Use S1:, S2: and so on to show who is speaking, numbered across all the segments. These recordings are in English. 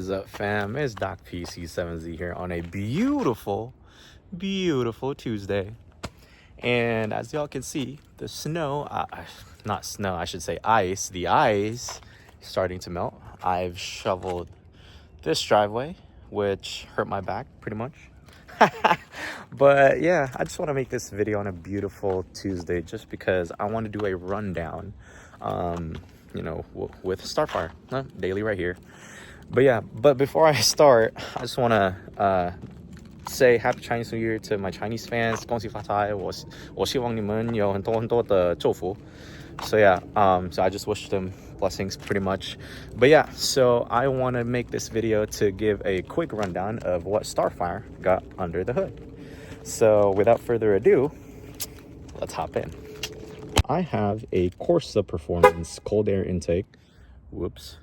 S1: What is up, fam? It's Doc PC7Z here on a beautiful Tuesday. And as y'all can see, the snow, not snow, I should say ice, the ice is starting to melt. I've shoveled this driveway, which hurt my back pretty much. But yeah, I just want to make this video on a beautiful Tuesday just because I want to do a rundown, with Starfire, daily right here. But yeah, before I start, I just want to say Happy Chinese New Year to my Chinese fans. 恭喜发财，我希望你们有很多的祝福。So yeah, so I just wish them blessings pretty much. But yeah, so I want to make this video to give a quick rundown of what Starfire got under the hood. So without further ado, let's hop in. I have a Corsa Performance cold air intake. Whoops.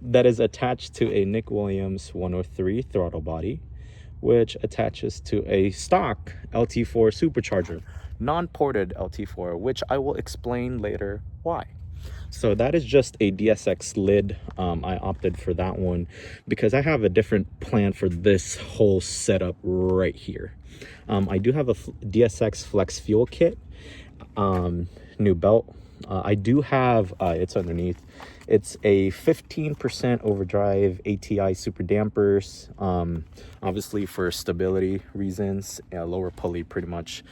S1: That is attached to a Nick Williams 103 throttle body, which attaches to a stock LT4 supercharger, non-ported LT4, which I will explain later why. So that is just a DSX lid. I opted for that one because I have a different plan for this whole setup right here. I do have a DSX Flex Fuel kit, new belt. I do have, it's underneath. It's a 15% overdrive ATI super dampers, obviously for stability reasons, lower pulley pretty much.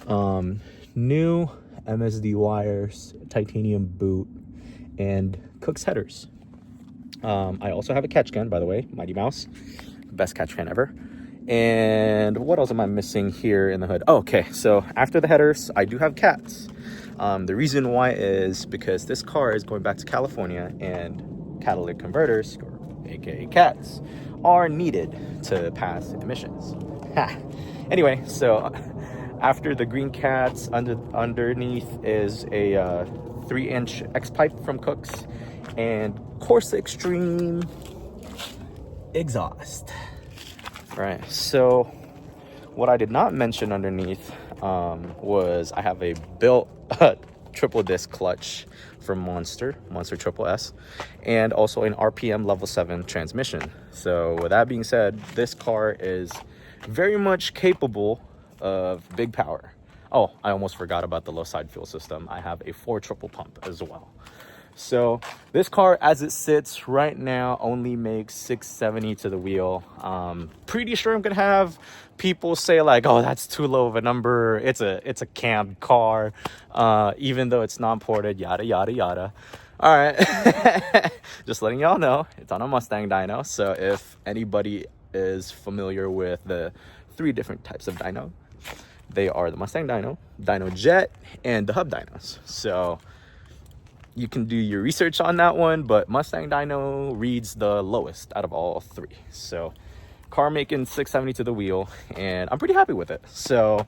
S1: New MSD wires, titanium boot, and Cook's headers. I also have a catch can, by the way, Mighty Mouse, best catch can ever. And what else am I missing here in the hood? Oh, okay, so after the headers, I do have cats. The reason why is because this car is going back to California and catalytic converters, or aka cats, are needed to pass emissions. Anyway, so after the green cats, underneath is a 3-inch X-pipe from Cook's and Corsa Extreme exhaust. Right, so what I did not mention underneath was I have a built triple disc clutch from Monster Triple S, and also an RPM level 7 transmission. So with that being said, this car is very much capable of big power. Oh, I almost forgot about the low side fuel system. I have a 4 triple pump as well. So this car, as it sits right now, only makes 670 to the wheel. Pretty sure I'm gonna have people say like, "Oh, that's too low of a number. It's a cam car, even though it's non-ported." Yada yada yada. All right, just letting y'all know it's on a Mustang dyno. So if anybody is familiar with the 3 different types of dyno, they are the Mustang dyno, Dyno Jet, and the hub dynos. So you can do your research on that one, but Mustang dyno reads the lowest out of all 3. So car making 670 to the wheel, and I'm pretty happy with it. So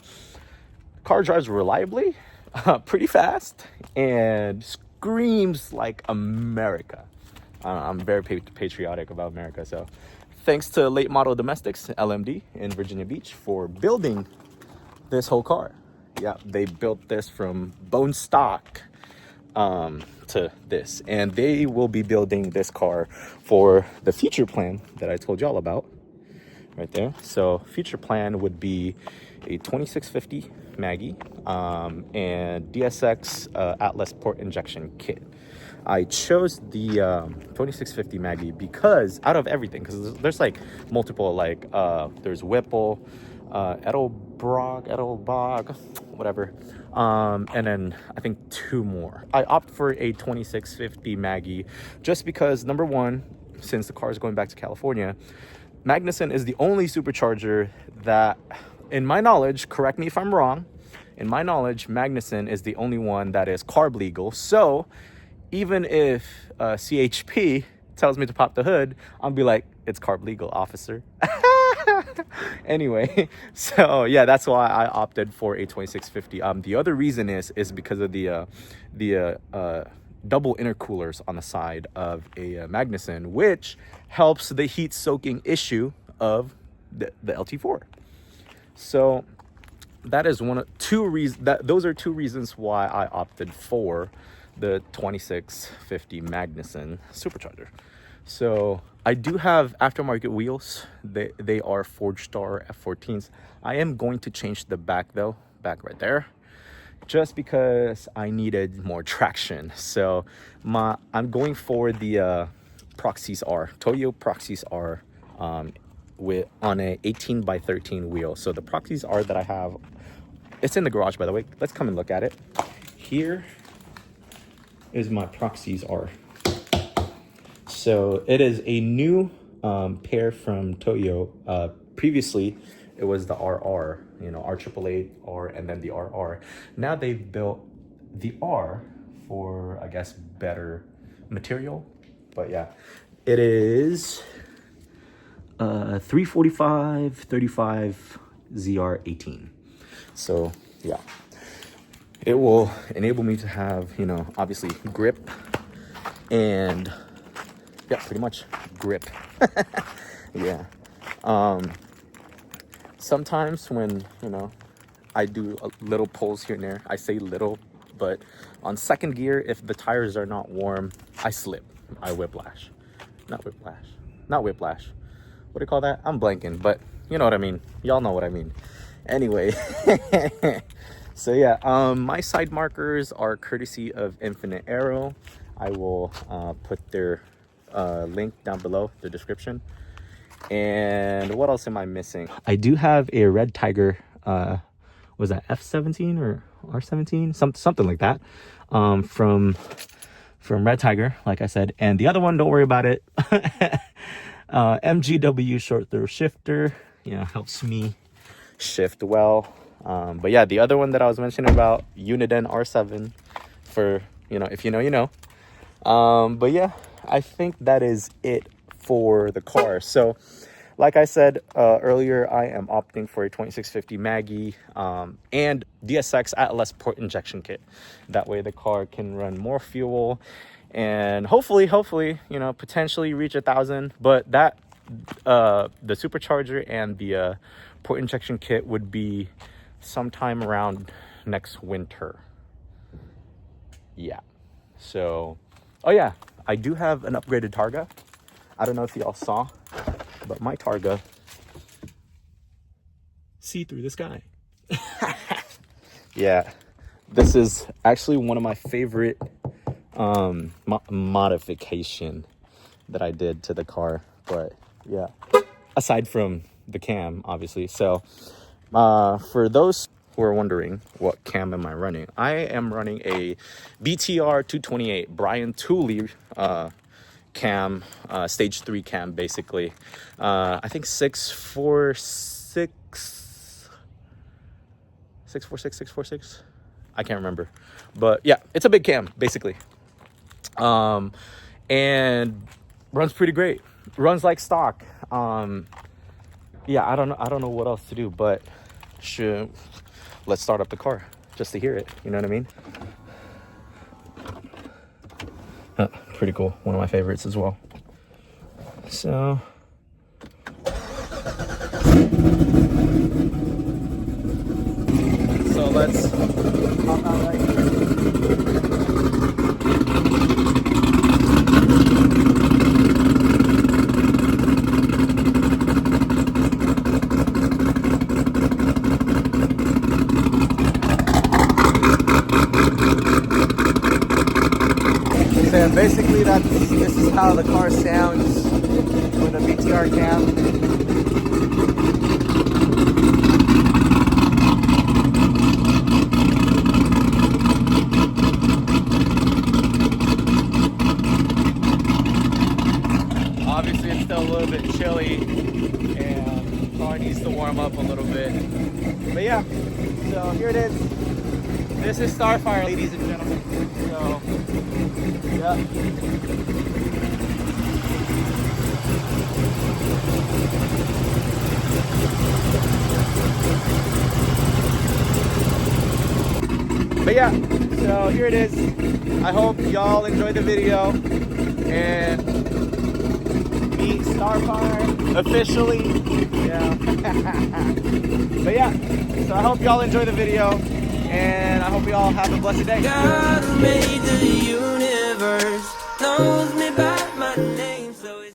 S1: car drives reliably, pretty fast, and screams like America. I'm very patriotic about America. So thanks to Late Model Domestics, LMD in Virginia Beach, for building this whole car. Yeah, they built this from bone stock to this, and they will be building this car for the future plan that I told y'all about right there. So future plan would be a 2650 Maggie and DSX Atlas port injection kit. I chose the 2650 Maggie because out of everything, because there's like multiple, like there's Whipple, Edelbog, whatever, and then I think 2 more. I opt for a 2650 Maggie just because, number one, since the car is going back to California, Magnuson is the only supercharger that, in my knowledge, correct me if I'm wrong, in my knowledge, Magnuson is the only one that is carb legal. So even if CHP tells me to pop the hood, I'll be like, it's carb legal, officer. Anyway, so yeah, that's why I opted for a 2650. The other reason is because of the double intercoolers on the side of a Magnuson, which helps the heat soaking issue of the LT4. So that is those are 2 reasons why I opted for the 2650 Magnuson supercharger. So I do have aftermarket wheels. They are Forge Star F14s. I am going to change the back though, back right there, just because I needed more traction. So I'm going for the Proxys R, Toyo Proxys R, on a 18 by 13 wheel. So the Proxys R that I have, it's in the garage, by the way. Let's come and look at it. Here is my Proxys R. So it is a new pair from Toyo. Previously, it was the RR, you know, R888 R, and then the RR. Now they've built the R for, I guess, better material. But yeah, it is 345 35 ZR18. So yeah, it will enable me to have, you know, obviously grip and yeah, pretty much grip. Yeah. Sometimes when, you know, I do a little pulls here and there, I say little, but on second gear, if the tires are not warm, I slip. I whiplash. Not whiplash. What do you call that? I'm blanking, but you know what I mean. Y'all know what I mean. Anyway. So yeah, my side markers are courtesy of Infinite Aero. I will put their link down below the description. And what else am I missing? I do have a Red Tiger, was that F17 or R17, something like that, from Red Tiger, like I said. And the other one, don't worry about it. MGW short throw shifter, you know, helps me shift well. But yeah, the other one that I was mentioning about, Uniden R7, for, you know, if you know, you know. But yeah, I think that is it for the car. So like I said earlier, I am opting for a 2650 Maggie and DSX Atlas port injection kit. That way the car can run more fuel and hopefully, you know, potentially reach 1,000. But that the supercharger and the port injection kit would be sometime around next winter. Yeah. So, oh yeah, I do have an upgraded Targa. I don't know if y'all saw, but my Targa see through the sky. Yeah, this is actually one of my favorite modification that I did to the car. But yeah, aside from the cam, obviously. So for those who are wondering what cam am I running, I am running a BTR 228 Brian Tooley cam, stage 3 cam, basically. I think 646. I can't remember, but yeah, it's a big cam basically. And runs pretty great. Runs like stock. Yeah, I don't know what else to do, but let's start up the car just to hear it. You know what I mean? Pretty cool. One of my favorites as well. So let's hop out right here. So basically this is how the car sounds with a BTR cam. Obviously it's still a little bit chilly and the car needs to warm up a little bit. But yeah, so here it is. This is Starfire, ladies and gentlemen. So yeah. But yeah, so here it is. I hope y'all enjoyed the video and meet Starfire officially. Yeah. But yeah, so I hope y'all enjoy the video and I hope y'all have a blessed day. God made the universe, knows me by